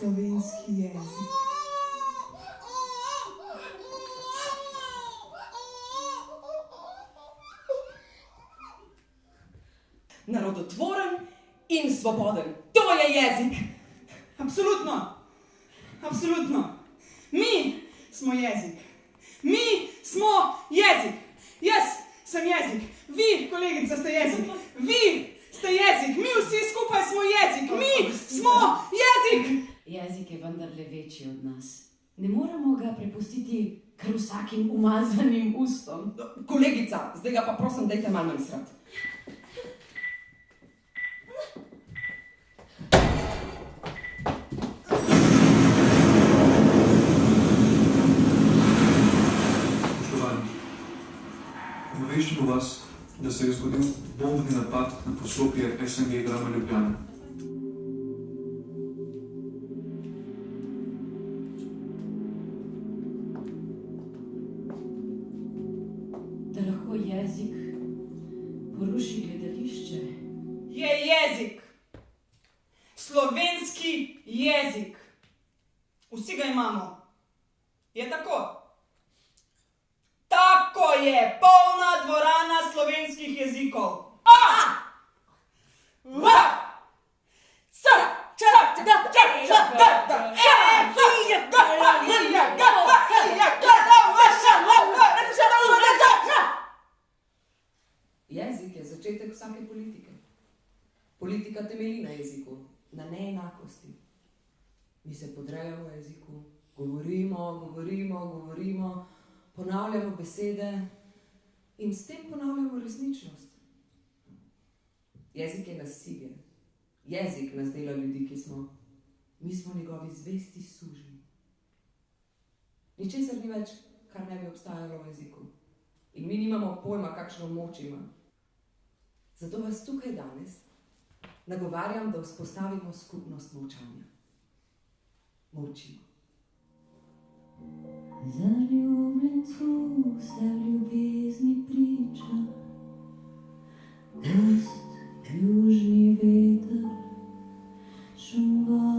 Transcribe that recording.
slovenski jezik. Narodotvoren in svoboden. To je jezik! Absolutno. Absolutno. Mi smo jezik. Mi smo jezik. Jaz sem jezik. Vi, kolegica, ste jezik. Vi ste jezik. Mi vsi skupaj smo jezik. Mi smo jezik. Jezik je vendarle večji od nas. Ne moramo ga prepustiti kar vsakim umazanim ustom. Kolegica, zdaj ga pa prosim, dajte malo manj srat. Obveščamo vas, da se je zgodil bombni napad na poslopje SNG Drama Ljubljana. Da lahko jezik poruši gledališče. Je jezik. Slovenski jezik. Vsi ga imamo. Je tako? Tako je, polna dvorana slovenskih jezikov. A! V! S! Č! D! Č! Č! D! D! E! F! J! G! H! I! J! K! H! I! J! K! L! V! Š! L! K! S! Š! L! K! Z! Č! Jezik je začetek vsake politike. Politika temelji na jeziku, na neenakosti. Mi se podrejamo jeziku, govorimo, ponavljamo besede in s tem ponavljamo resničnost. Jezik je nasilje. Jezik nas dela ljudi, ki smo. Mi smo njegovi zvesti sužnji. Ničesar ni več, kar ne bi obstajalo v jeziku. In mi nimamo pojma, kakšno moč ima. Zato vas tukaj danes nagovarjam, da vzpostavimo skupnost molčanja. Molčimo. Zaljubljencu se v ljubezni priča, gost južni veter, šum vode.